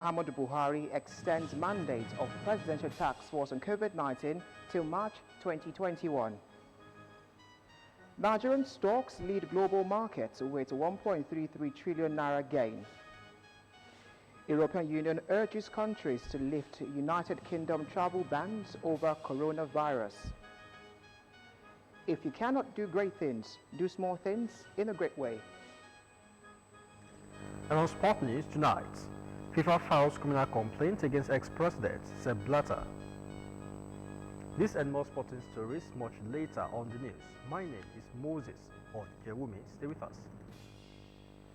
Muhammadu Buhari extends mandate of presidential task force on COVID-19 till March 2021. Nigerian stocks lead global markets with 1.33 trillion naira gain. European Union urges countries to lift United Kingdom travel bans over coronavirus. If you cannot do great things, do small things in a great way. And on sport news tonight, FIFA files criminal complaint against ex-president Sepp Blatter. This and more sporting stories much later on the news. My name is Moses Ojewumi. Stay with us.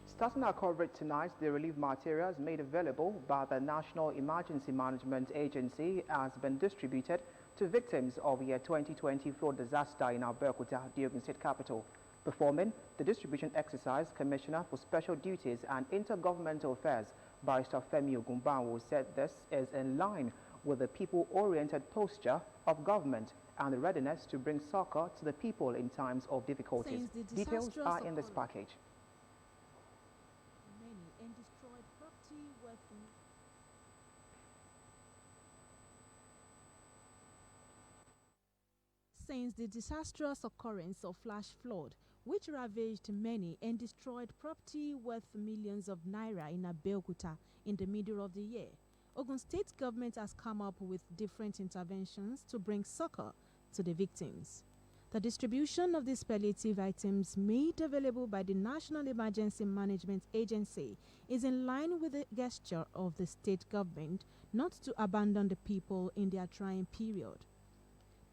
Starting our coverage tonight, the relief materials made available by the National Emergency Management Agency has been distributed to victims of the 2020 flood disaster in Abeokuta, the Ogun State capital. Performing the distribution exercise, Commissioner for Special Duties and Intergovernmental Affairs, Barrister Femi Ogunbanwo, said this is in line with the people-oriented posture of government and the readiness to bring succor to the people in times of difficulties. Details are in this package. Since the disastrous occurrence of flash flood, which ravaged many and destroyed property worth millions of naira in Abeokuta in the middle of the year, Ogun State government has come up with different interventions to bring succor to the victims. The distribution of these palliative items made available by the National Emergency Management Agency is in line with the gesture of the state government not to abandon the people in their trying period.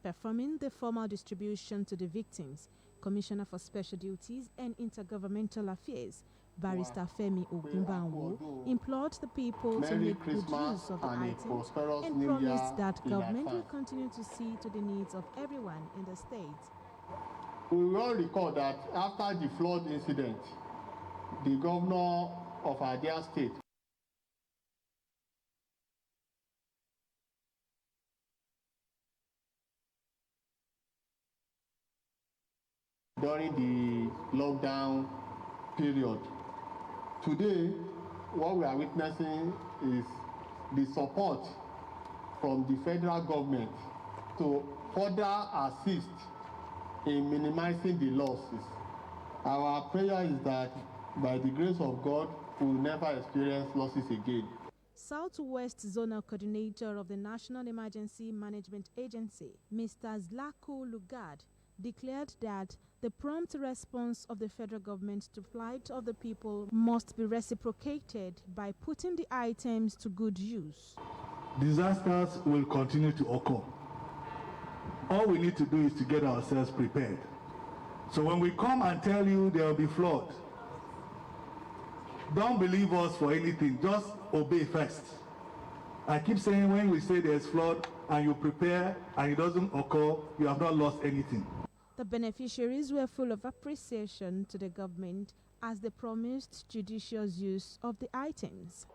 Performing the formal distribution to the victims, Commissioner for Special Duties and Intergovernmental Affairs, Barrister Femi Ogunbanwo, implored the people to make good use of the items and promised that government will continue to see to the needs of everyone in the state. We all recall that after the flood incident, the governor of our dear state during the lockdown period. Today, what we are witnessing is the support from the federal government to further assist in minimizing the losses. Our prayer is that by the grace of God, we will never experience losses again. Southwest Zonal Coordinator of the National Emergency Management Agency, Mr. Zlako Lugard, declared that the prompt response of the federal government to plight of the people must be reciprocated by putting the items to good use. Disasters will continue to occur. All we need to do is to get ourselves prepared. So when we come and tell you there will be flood, don't believe us for anything, just obey first. I keep saying when we say there's flood and you prepare and it doesn't occur, you have not lost anything. The beneficiaries were full of appreciation to the government as they promised judicious use of the items.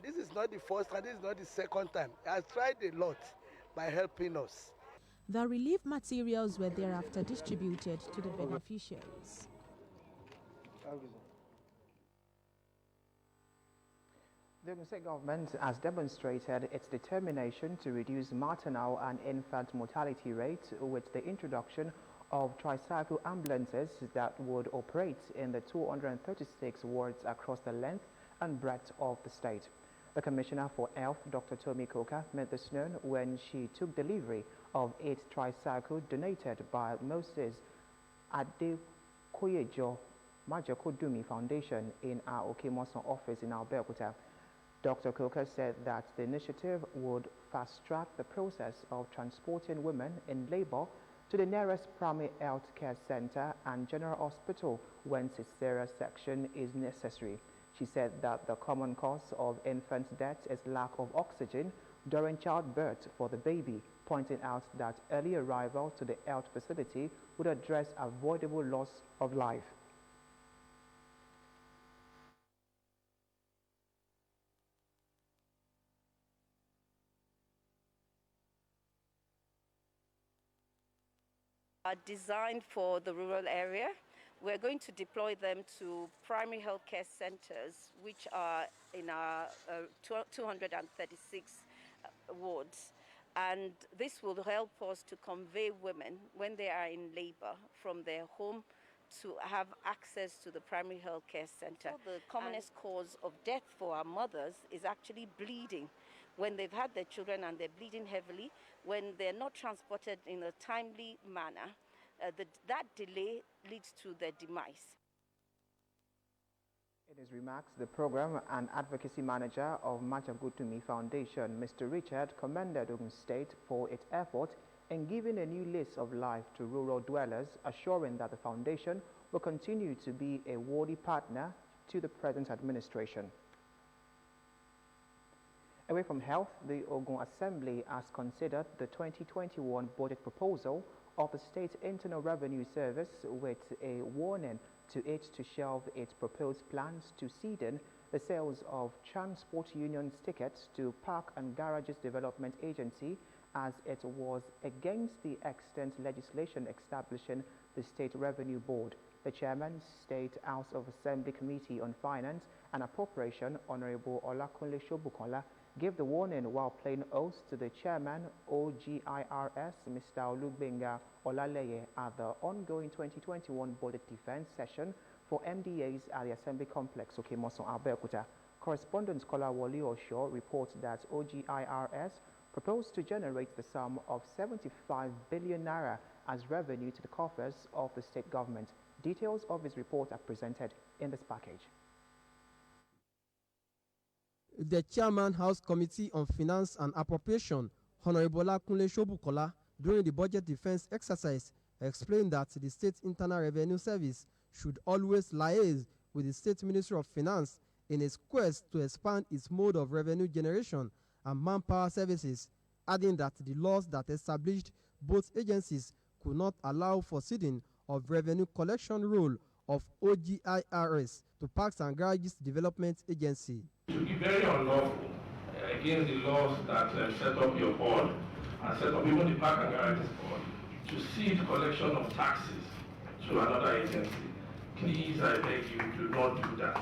This is not the first and this is not the second time. He has tried a lot by helping us. The relief materials were thereafter distributed to the beneficiaries. The Ogun State government has demonstrated its determination to reduce maternal and infant mortality rates with the introduction of tricycle ambulances that would operate in the 236 wards across the length and breadth of the state. The Commissioner for Health, Dr. Tomi Koka, made this known when she took delivery of 8 tricycles donated by Moses Adekoyejo Majokodumi Foundation in our Okemoson office in Abeokuta. Dr. Koka said that the initiative would fast-track the process of transporting women in labor to the nearest primary health care center and general hospital when cesarean section is necessary. She said that the common cause of infant death is lack of oxygen during childbirth for the baby, pointing out that early arrival to the health facility would address avoidable loss of life. Designed for the rural area We're going to deploy them to primary healthcare centers, which are in our 236 wards. And this will help us to convey women when they are in labor from their home to have access to the primary healthcare center. So the commonest cause of death for our mothers is actually bleeding. When they've had their children and they're bleeding heavily, when they're not transported in a timely manner, that delay leads to their demise. In his remarks, the program and advocacy manager of Machagutumi Foundation, Mr. Richard, commended Ogun State for its effort in giving a new lease of life to rural dwellers, assuring that the foundation will continue to be a worthy partner to the present administration. Away from health, the Ogun Assembly has considered the 2021 budget proposal of the State Internal Revenue Service with a warning to it to shelve its proposed plans to cede in the sales of Transport Union's tickets to Park and Garages Development Agency, as it was against the extant legislation establishing the State Revenue Board. The Chairman, State House of Assembly Committee on Finance and Appropriation, Honorable Olakunle Shobukola, gave the warning while playing oath to the Chairman, OGIRS, Mr. Olugbenga Olaleye, at the ongoing 2021 Budget Defense Session for MDAs at the Assembly Complex, Okemoson, Abeokuta. Correspondent Kola Wole Osho reports that OGIRS proposed to generate the sum of 75 billion naira as revenue to the coffers of the state government. Details of his report are presented in this package. The Chairman, House Committee on Finance and Appropriation, Honorable Olakunle Shobukola, during the budget defense exercise, explained that the State Internal Revenue Service should always liaise with the State Ministry of Finance in its quest to expand its mode of revenue generation and manpower services, adding that the laws that established both agencies could not allow for ceding of revenue collection role of OGIRS to Parks and Garages Development Agency. It would be very unlawful against the laws that set up your board and set up even the Park and Garages Board to cede collection of taxes to another agency. Please, I beg you, do not do that.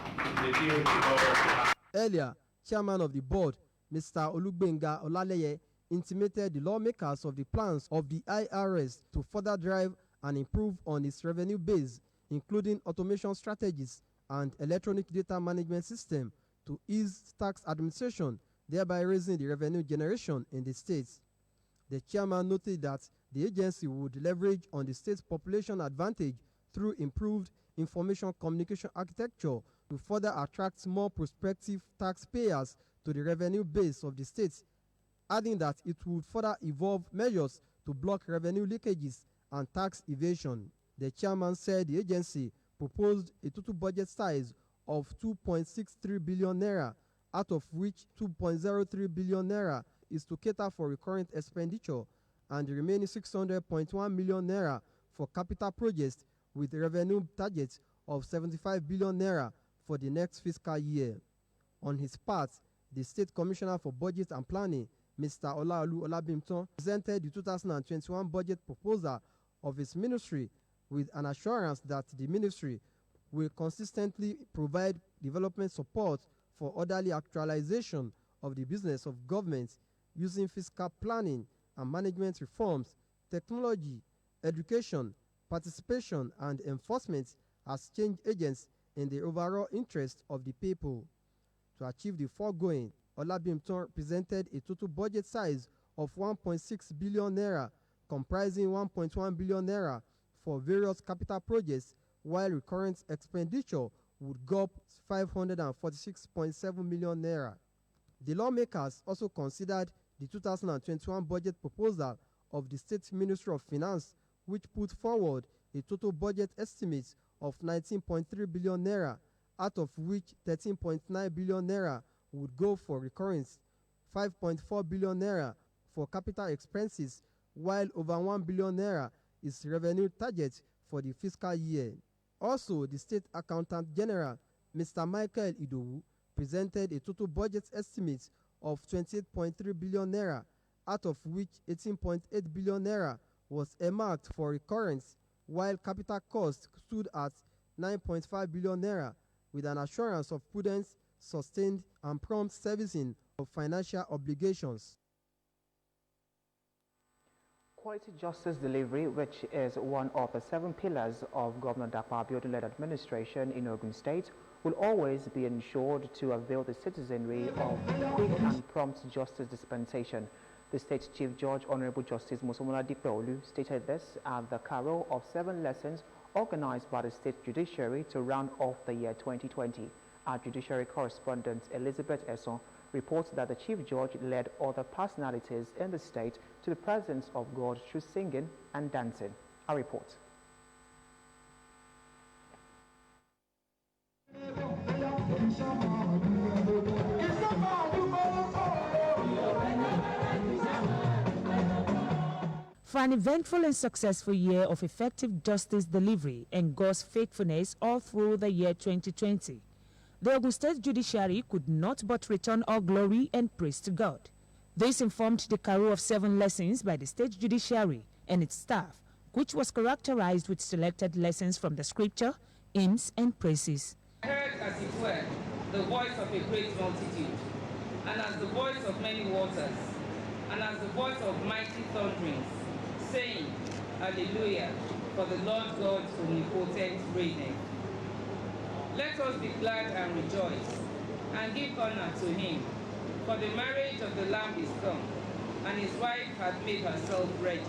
Earlier, Chairman of the board, Mr. Olugbenga Olaleye, intimated the lawmakers of the plans of the IRS to further drive and improve on its revenue base, including automation strategies and electronic data management system to ease tax administration, thereby raising the revenue generation in the states. The chairman noted that the agency would leverage on the state's population advantage through improved information communication architecture to further attract more prospective taxpayers to the revenue base of the states, adding that it would further evolve measures to block revenue leakages and tax evasion. The chairman said the agency proposed a total budget size of 2.63 billion naira, out of which 2.03 billion naira is to cater for recurrent expenditure and the remaining 600.1 million naira for capital projects, with revenue targets of 75 billion naira for the next fiscal year. On his part, the State Commissioner for Budget and Planning, Mr. Olaolu Olabimton, presented the 2021 budget proposal of his ministry with an assurance that the ministry will consistently provide development support for orderly actualization of the business of government using fiscal planning and management reforms, technology, education, participation, and enforcement as change agents in the overall interest of the people. To achieve the foregoing, Olabimton presented a total budget size of 1.6 billion naira, comprising 1.1 billion naira for various capital projects, while recurrent expenditure would go up 546.7 million naira. The lawmakers also considered the 2021 budget proposal of the State Ministry of Finance, which put forward a total budget estimate of 19.3 billion naira, out of which 13.9 billion naira would go for recurrence, 5.4 billion naira for capital expenses, while over 1 billion naira is revenue target for the fiscal year. Also, the State Accountant General, Mr. Michael Idowu, presented a total budget estimate of 28.3 billion naira, out of which 18.8 billion naira was earmarked for recurrence, while capital cost stood at 9.5 billion naira with an assurance of prudence, sustained and prompt servicing of financial obligations. Quality justice delivery, which is one of the 7 pillars of Governor Dapo Abiodun-led administration in Ogun State, will always be ensured to avail the citizenry of quick and prompt justice dispensation. The State Chief Judge, Honorable Justice Mosomola Dipeolu, stated this at the carol of 7 lessons organized by the State Judiciary to round off the year 2020. Our Judiciary correspondent Elizabeth Esson reports that the Chief Judge led other personalities in the state to the presence of God through singing and dancing. Our report. For an eventful and successful year of effective justice delivery and God's faithfulness all through the year 2020, the Ogun State Judiciary could not but return all glory and praise to God. This informed the carol of 7 lessons by the State Judiciary and its staff, which was characterized with selected lessons from the scripture, hymns, and praises. I heard, as it were, the voice of a great multitude, and as the voice of many waters, and as the voice of mighty thunderings, saying, Hallelujah, for the Lord God omnipotent reigneth. Let us be glad and rejoice, and give honor to him, for the marriage of the Lamb is come, and his wife hath made herself ready.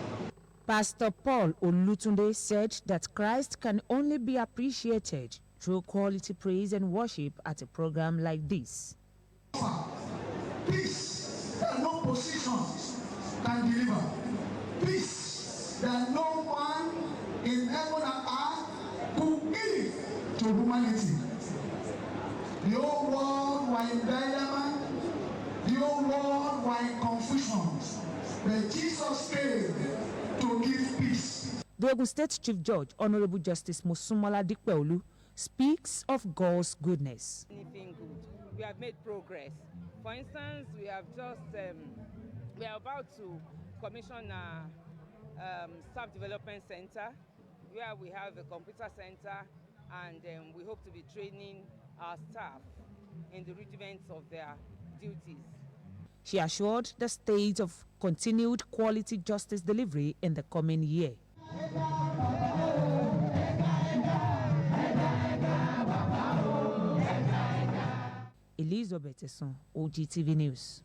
Pastor Paul Olutunde said that Christ can only be appreciated through quality praise and worship at a program like this. Peace that no positions can deliver. Peace that no one in heaven and earth could give to humanity. The whole world were in dilemma, the whole world were in confusion, but Jesus came to give peace. The Ogun State Chief Judge, Honorable Justice Mosomola Dipeolu, speaks of God's goodness. Anything good. We have made progress. For instance, we have just, we are about to commission a staff development center where we have a computer center, and we hope to be training our staff in the rudiments of their duties. She assured the state of continued quality justice delivery in the coming year. Elizabeth Esson, Ogtv News.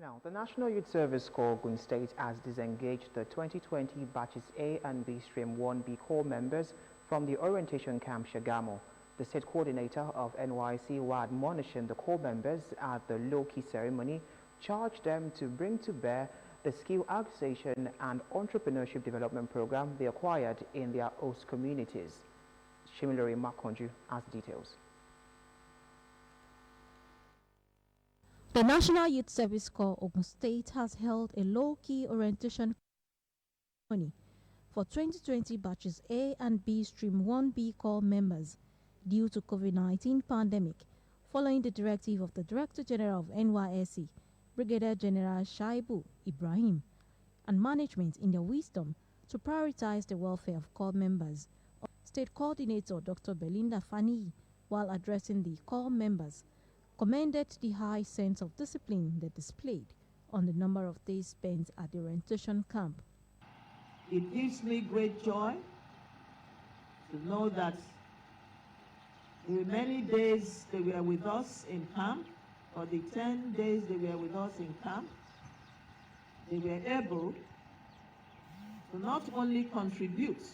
Now, the National Youth Service Corps Ogun State has disengaged the 2020 batches A and B Stream 1B Corps members from the orientation camp Shagamo. The state coordinator of NYC, while admonishing the Corps members at the low-key ceremony, charged them to bring to bear the skill acquisition and entrepreneurship development program they acquired in their host communities. Shimilori Makonju has details. The National Youth Service Corps Ogun State has held a low-key orientation ceremony for 2020 batches A and B Stream 1B Corps members due to COVID-19 pandemic, following the directive of the Director General of NYSC, Brigadier General Shaibu Ibrahim, and management in their wisdom to prioritize the welfare of Corps members. State Coordinator Dr. Belinda Fani, while addressing the Corps members, commended the high sense of discipline they displayed on the number of days spent at the orientation camp. It gives me great joy to know that the remaining days they were with us in camp, or the 10 days they were with us in camp, they were able to not only contribute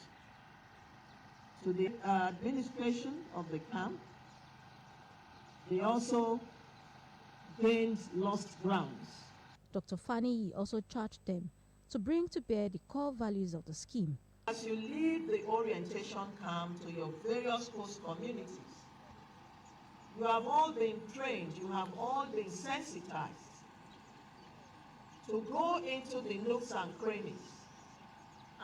to the administration of the camp, they also gained lost grounds. Dr. Fani also charged them to bring to bear the core values of the scheme. As you leave the orientation camp to your various host communities, you have all been trained, you have all been sensitized to go into the nooks and crannies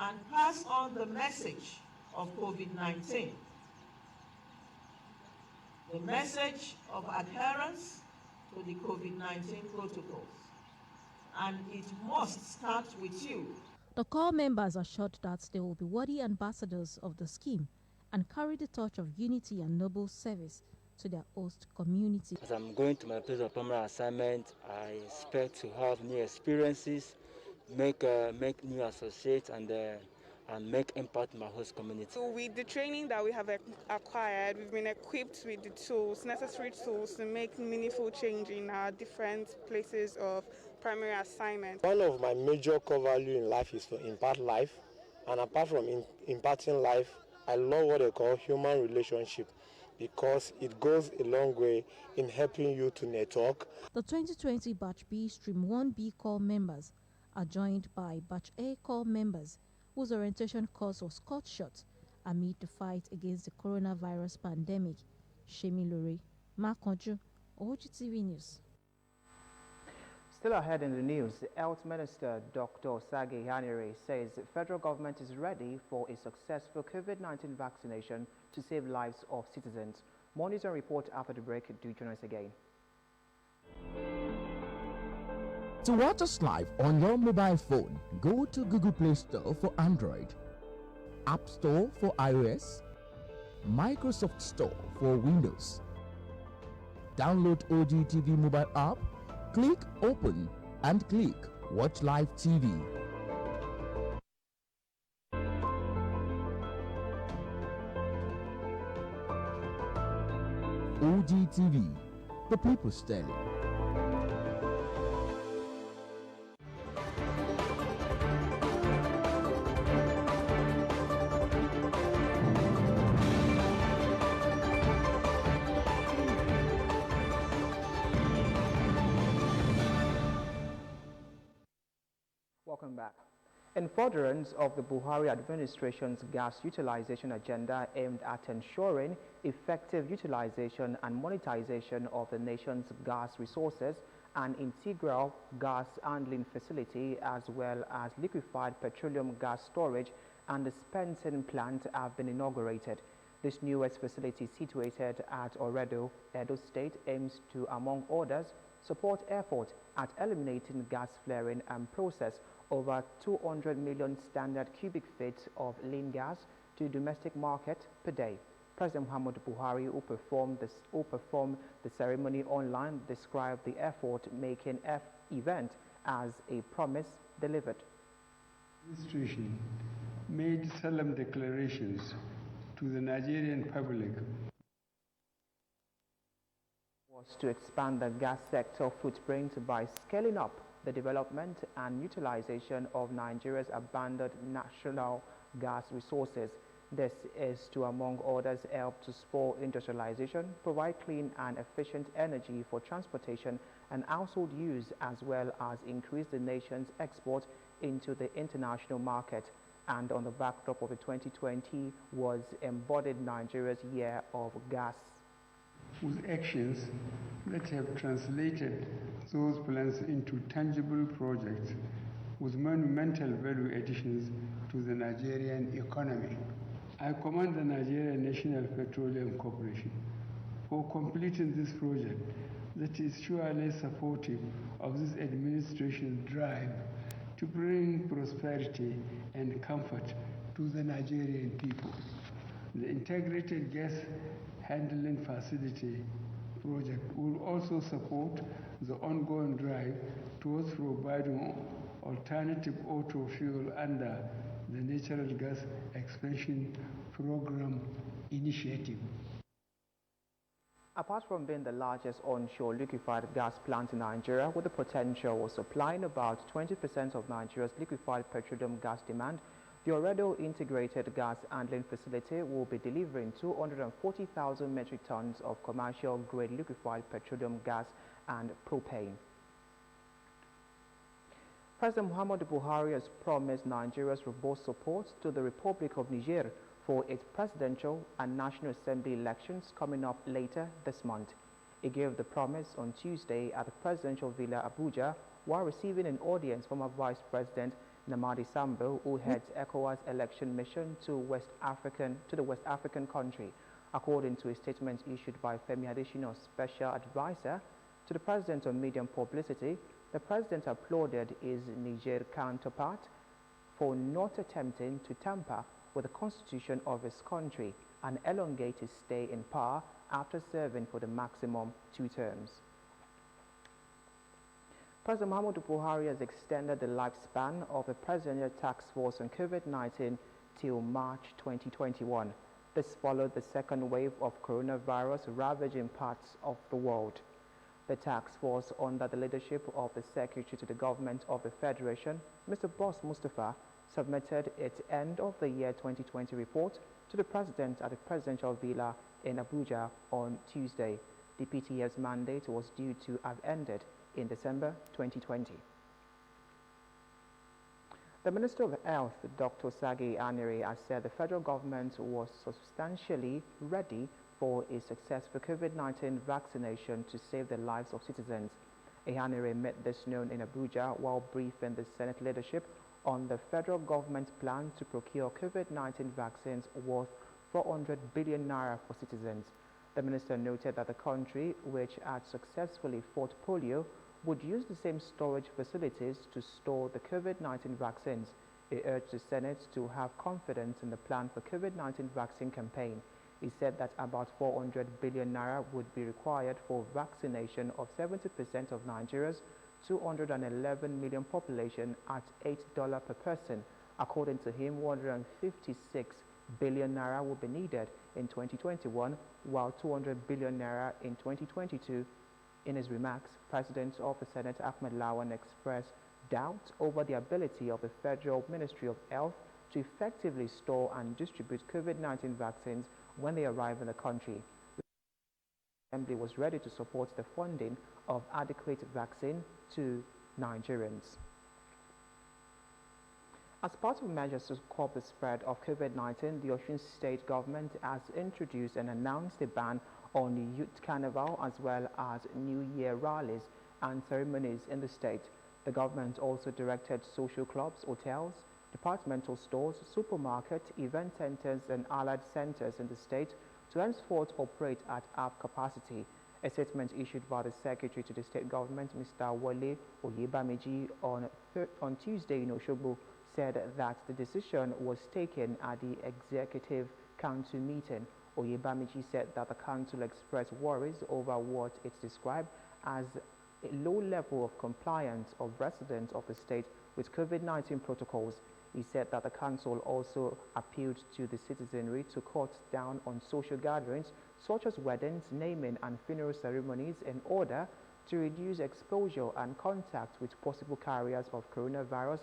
and pass on the message of COVID-19. The message of adherence to the COVID-19 protocols. And it must start with you. The Corps members assured that they will be worthy ambassadors of the scheme and carry the torch of unity and noble service to their host community. As I'm going to my place of permanent assignment, I expect to have new experiences, make new associates, and make impact in my host community. So with the training that we have acquired, we've been equipped with the tools, necessary tools to make meaningful change in our different places of primary assignment. One of my major core values in life is to impact life, and apart from impacting life, I love what they call human relationship, because it goes a long way in helping you to network. The 2020 Batch B Stream 1B Corps members are joined by Batch A Corps members whose orientation course was cut short amid the fight against the coronavirus pandemic. Shemi Lure, Makonju, Ogtv News. Still ahead in the news, the Health Minister Dr. Sage Yanire says the federal government is ready for a successful COVID-19 vaccination to save lives of citizens. More news and report after the break. Do join us again. To watch us live on your mobile phone, go to Google Play Store for Android, App Store for iOS, Microsoft Store for Windows. Download Ogtv mobile app, click Open and click Watch Live TV. Ogtv, the People's Daily. Welcome back. In furtherance of the Buhari administration's gas utilization agenda aimed at ensuring effective utilization and monetization of the nation's gas resources, an integral gas handling facility as well as liquefied petroleum gas storage and dispensing plant have been inaugurated. This newest facility, situated at Oredo, Edo State, aims to, among others, support efforts at eliminating gas flaring and process over 200 million standard cubic feet of lean gas to the domestic market per day. President Muhammadu Buhari, who performed the ceremony online, described the effort-making event as a promise delivered. The administration made solemn declarations to the Nigerian public Was to expand the gas sector footprint by scaling up the development and utilization of Nigeria's abundant natural gas resources. This is to, among others, help to spur industrialization, provide clean and efficient energy for transportation and household use, as well as increase the nation's export into the international market. And on the backdrop of the 2020 was embodied Nigeria's year of gas. with actions that have translated those plans into tangible projects with monumental value additions to the Nigerian economy. I commend the Nigerian National Petroleum Corporation for completing this project that is surely supportive of this administration's drive to bring prosperity and comfort to the Nigerian people. The integrated gas handling facility project will also support the ongoing drive towards providing alternative auto fuel under the Natural Gas Expansion Program initiative. Apart from being the largest onshore liquefied gas plant in Nigeria, with the potential of supplying about 20% of Nigeria's liquefied petroleum gas demand, the Oredo Integrated Gas Handling Facility will be delivering 240,000 metric tons of commercial-grade liquefied petroleum gas and propane. President Muhammadu Buhari has promised Nigeria's robust support to the Republic of Niger for its presidential and National Assembly elections coming up later this month. He gave the promise on Tuesday at the presidential villa Abuja while receiving an audience from Vice President Namadi Sambo, who heads ECOWAS election mission to the West African country. According to a statement issued by Femi Adesina, special advisor to the president on media and publicity, the president applauded his Niger counterpart for not attempting to tamper with the constitution of his country and elongate his stay in power after serving for the maximum 2 terms. President Muhammadu Buhari has extended the lifespan of the Presidential Task Force on COVID-19 till March 2021. This followed the second wave of coronavirus ravaging parts of the world. The task force, under the leadership of the Secretary to the Government of the Federation, Mr. Boss Mustafa, submitted its end of the year 2020 report to the President at the Presidential Villa in Abuja on Tuesday. The PTF's mandate was due to have ended in December 2020. The Minister of Health, Dr. Sagi Anire, has said the federal government was substantially ready for a successful COVID-19 vaccination to save the lives of citizens. Anire made this known in Abuja while briefing the Senate leadership on the federal government's plan to procure COVID-19 vaccines worth 400 billion naira for citizens. The minister noted that the country, which had successfully fought polio, would use the same storage facilities to store the COVID-19 vaccines. He urged the Senate to have confidence in the plan for COVID-19 vaccine campaign. He said that about 400 billion naira would be required for vaccination of 70% of Nigeria's 211 million population at $8 per person. According to him, 156 billion naira will be needed in 2021, while 200 billion naira in 2022. In his remarks, President of the Senate Ahmed Lawan expressed doubt over the ability of the Federal Ministry of Health to effectively store and distribute COVID-19 vaccines when they arrive in the country. The Assembly was ready to support the funding of adequate vaccine to Nigerians. As part of measures to curb the spread of COVID-19, the Osun State government has introduced and announced a ban on the youth carnival as well as New Year rallies and ceremonies in the state. The government also directed social clubs, hotels, departmental stores, supermarkets, event centers and allied centers in the state to henceforth operate at half capacity. A statement issued by the Secretary to the State Government, Mr. Wale Oyebamiji, on Tuesday in Osogbo, said that the decision was taken at the Executive Council meeting. Oyebamiji said that the council expressed worries over what it described as a low level of compliance of residents of the state with COVID-19 protocols. He said that the council also appealed to the citizenry to cut down on social gatherings such as weddings, naming and funeral ceremonies in order to reduce exposure and contact with possible carriers of coronavirus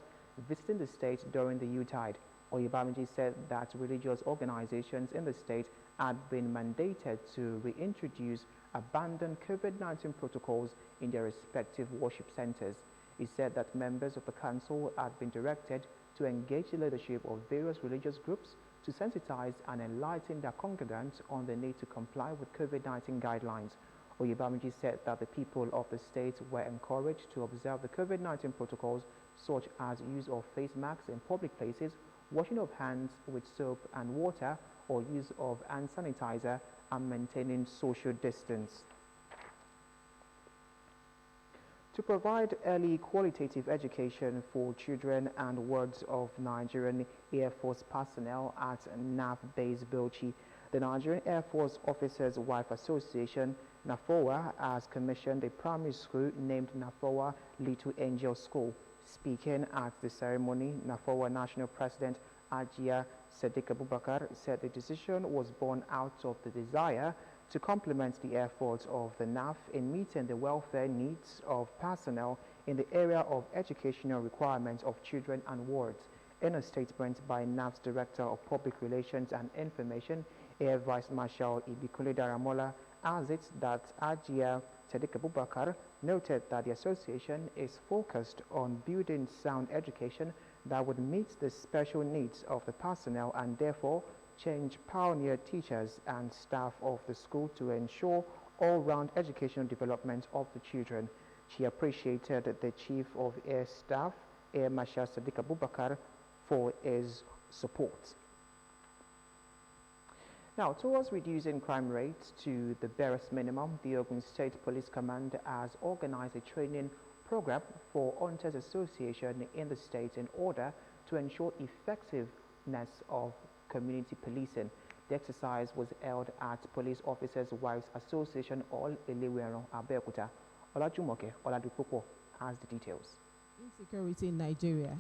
visiting the state during the Yuletide. Oyebamiji said that religious organizations in the state had been mandated to reintroduce abandoned COVID-19 protocols in their respective worship centers. He said that members of the council had been directed to engage the leadership of various religious groups to sensitize and enlighten their congregants on the need to comply with COVID-19 guidelines. Oyebamiji said that the people of the state were encouraged to observe the COVID-19 protocols such as use of face masks in public places, washing of hands with soap and water, or use of hand sanitizer, and maintaining social distance. To provide early qualitative education for children and wards of Nigerian Air Force personnel at NAF Base Bilchi, the Nigerian Air Force Officers' Wife Association, NAFOA, has commissioned a primary school named NAFOA Little Angel School. Speaking at the ceremony, NAFOA National President Ajia Sadiq Abubakar said the decision was born out of the desire to complement the efforts of the NAF in meeting the welfare needs of personnel in the area of educational requirements of children and wards. In a statement by NAF's Director of Public Relations and Information, Air Vice Marshal Ibikunle Daramola, has it that Ajia Sadiq Abubakar noted that the association is focused on building sound education that would meet the special needs of the personnel and therefore change pioneer teachers and staff of the school to ensure all-round educational development of the children. She appreciated the Chief of Air Staff, Air Marshal Sadiq Abubakar, for his support. Now, towards reducing crime rates to the barest minimum, the Ogun State Police Command has organized a training program for Hunters Association in the state in order to ensure effectiveness of community policing. The exercise was held at Police Officers' Wives Association Hall, Elewero, Abeokuta. Olajumoke Oladupopo has the details. Insecurity in Nigeria.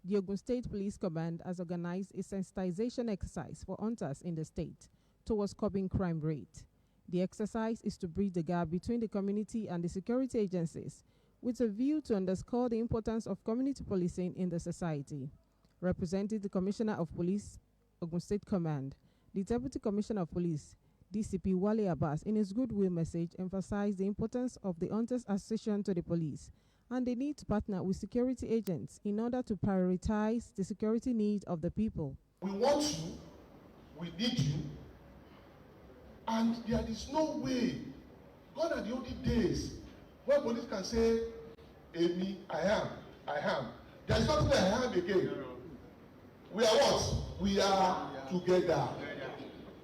The Ogun State Police Command has organized a sensitization exercise for hunters in the state towards curbing crime rate. The exercise is to bridge the gap between the community and the security agencies with a view to underscore the importance of community policing in the society. Representing the Commissioner of Police, Ogun State Command, the Deputy Commissioner of Police, DCP Wale Abbas, in his goodwill message, emphasized the importance of the Hunters Association to the police and the need to partner with security agents in order to prioritize the security needs of the people. We want you, we need you, and there is no way. Gone are the only days where police can say, Amy, I am. There is nothing I am again. We are what? We are together.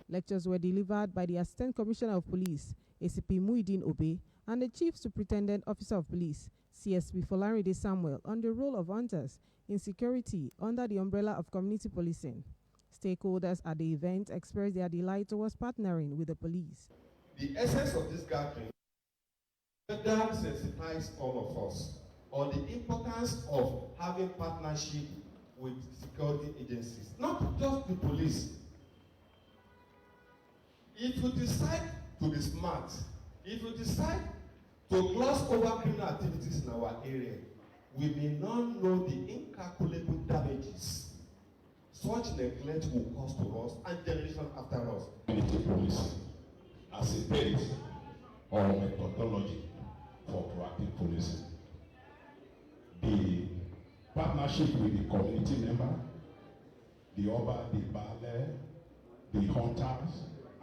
Lectures were delivered by the Assistant Commissioner of Police, ACP Muideen Obe, and the Chief Superintendent Officer of Police, CSP Folaride Samuel, on the role of hunters in security under the umbrella of community policing. Stakeholders at the event expressed their delight towards partnering with the police. The essence of this gathering is to sensitize all of us on the importance of having partnership with security agencies, not just the police. If we decide to be smart, if we decide to gloss over criminal activities in our area, we may not know the incalculable damages such neglect will cause to us and generation after us. Community policing as a base or methodology for proactive policing. The partnership with the community member, the Oba, the Bale, the hunters,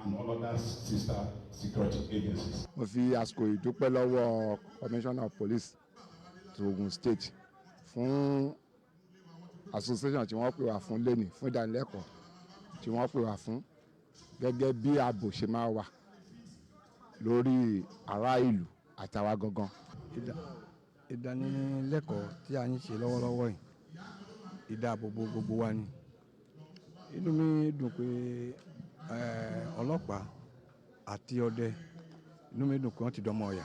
and all other sister security agencies. Mo fi àsìkò ìdúpẹ́ lọ́wọ́ Commissioner of Police to Ogun State fún association tí wọ́n pè wá fún lẹ́nìí fún ìdánilẹ́kọ̀ọ́ tí wọ́n pè wá fún gẹ́gẹ́ bí ààbò ṣe máa wà lórí ará ìlú àtàwa gangan. Ìdánilẹ́kọ̀ọ́ tí a ń ṣe lọ́wọ́lọ́wọ́ yìí ìdáàbòbò gbogbo wa ni. Inú mi dùn pé ọlọ́pàá àti ọdẹ inú mi dùn pé wọ́n ti dọmọ ọ̀yà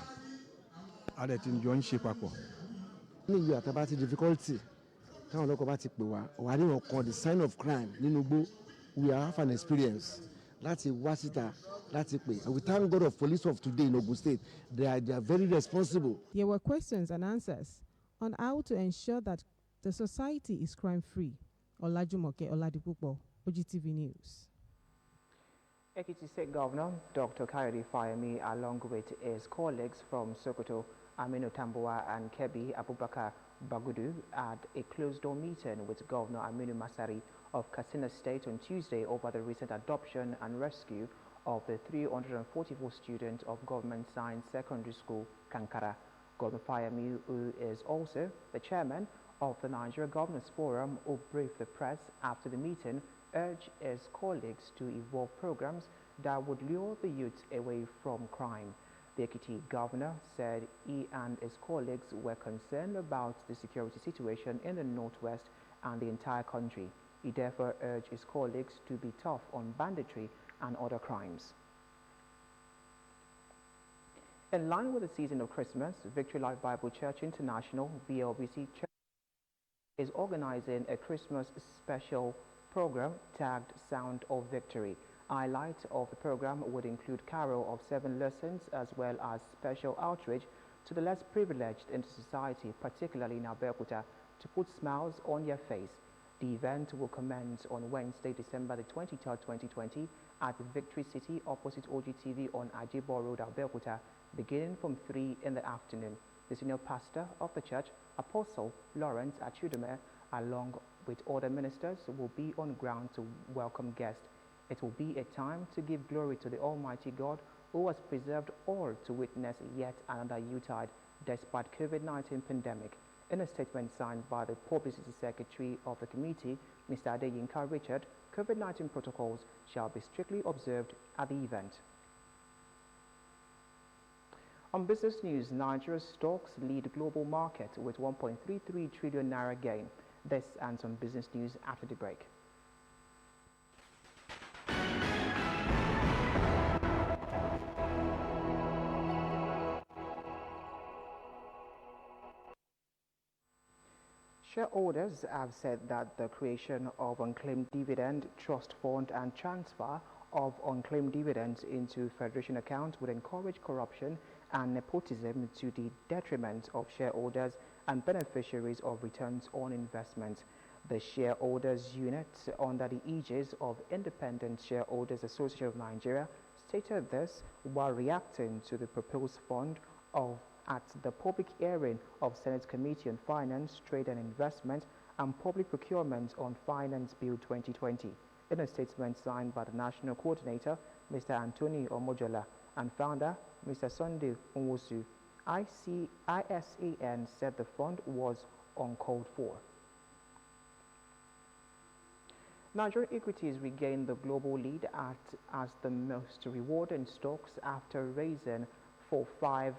a dẹ̀ ti jọ ń ṣe papọ̀. ní ìlú àtàbá ti difficulty táwọn ọlọ́kọ̀ bá ti pè wá wà ní ọkọ̀ the sign of crime nínú igbó we have an experience láti wá síta láti pè. We thank God of police of today in Ogun State. They are very responsible. There were questions and answers on how to ensure that the society is crime-free. Olajumoke Oladipupo, Ogtv News. Ekiti State Governor Dr. Kayode Fayemi, along with his colleagues from Sokoto, Aminu Tambuwa and Kebbi Abubakar Bagudu, had a closed-door meeting with Governor Aminu Masari of Katsina State on Tuesday over the recent adoption and rescue of the 344 students of Government Science Secondary School, Kankara. Governor Fayemi, who is also the chairman of the Nigeria Governors Forum, who briefed the press after the meeting, urged his colleagues to evolve programs that would lure the youth away from crime. The Ekiti governor said he and his colleagues were concerned about the security situation in the northwest and the entire country. He therefore urged his colleagues to be tough on banditry and other crimes. In line with the season of Christmas, Victory Life Bible Church International, VLBC Church, is organizing a Christmas special program tagged Sound of Victory. Highlights of the program would include carol of 7 lessons as well as special outreach to the less privileged in society, particularly in Abeokuta, to put smiles on their face. The event will commence on Wednesday, December the 23rd, 2020 at Victory City opposite Ogtv on Ajibor Road, Abeokuta, beginning from 3 in the afternoon. The senior pastor of the church, Apostle Lawrence Achudeme, along with other ministers, will be on ground to welcome guests. It will be a time to give glory to the Almighty God who has preserved all to witness yet another Yuletide despite COVID-19 pandemic. In a statement signed by the Publicity Secretary of the committee, Mr. Adeyinka Richard, COVID-19 protocols shall be strictly observed at the event. On business news, Nigeria's stocks lead global market with 1.33 trillion naira gain. This and some business news after the break. Shareholders have said that the creation of unclaimed dividend trust fund and transfer of unclaimed dividends into federation accounts would encourage corruption and nepotism to the detriment of shareholders and beneficiaries of returns on investment. The shareholders unit, under the aegis of Independent Shareholders Association of Nigeria, stated this while reacting to the proposed fund at the public hearing of Senate Committee on Finance, Trade and Investment and Public Procurement on Finance Bill 2020. In a statement signed by the National Coordinator, Mr. Anthony Omojola, and founder, Mr. Sunday Nwosu, ISAN said the fund was uncalled for. Nigerian equities regained the global lead as the most rewarding stocks after raising for 5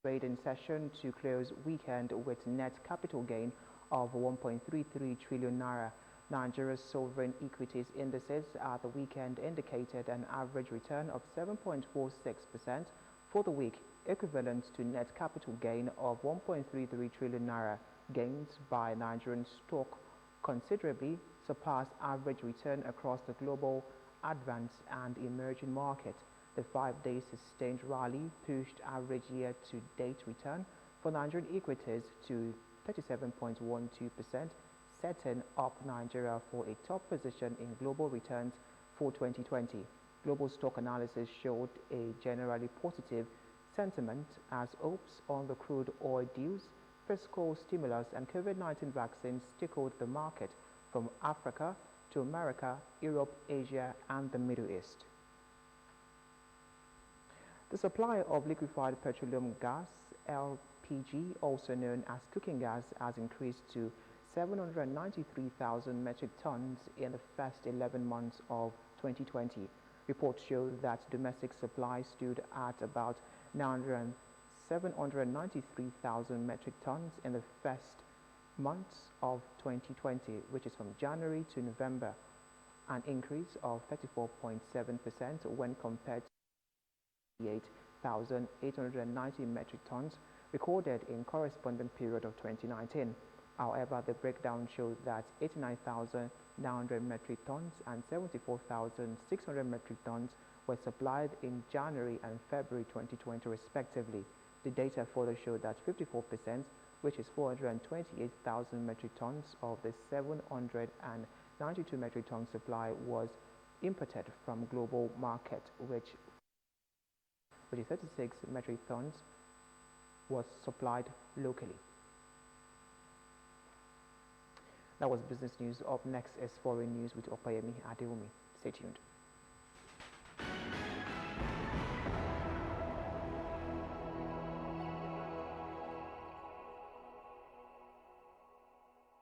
trading session to close weekend with net capital gain of 1.33 trillion naira. Nigeria's sovereign equities indices at the weekend indicated an average return of 7.46% for the week, equivalent to net capital gain of 1.33 trillion naira. Gains by Nigerian stock considerably surpassed average return across the global advanced and emerging market. The 5-day sustained rally pushed average year-to-date return for Nigerian equities to 37.12%, setting up Nigeria for a top position in global returns for 2020. Global stock analysis showed a generally positive sentiment as hopes on the crude oil deals, fiscal stimulus and COVID-19 vaccines stickled the market from Africa to America, Europe, Asia and the Middle East. The supply of liquefied petroleum gas, LPG, also known as cooking gas, has increased to 793,000 metric tons in the first 11 months of 2020. Reports show that domestic supply stood at about 793,000 metric tons in the first months of 2020, which is from January to November, an increase of 34.7% when compared to 8,890 metric tons recorded in corresponding period of 2019. However, the breakdown shows that 89,900 metric tons and 74,600 metric tons were supplied in January and February 2020 respectively. The data further showed that 54%, which is 428,000 metric tons of the 792 metric ton supply was imported from global market, which is 36 metric tons was supplied locally. That was business news. Up next is foreign news with Opayemi Adewumi. Stay tuned.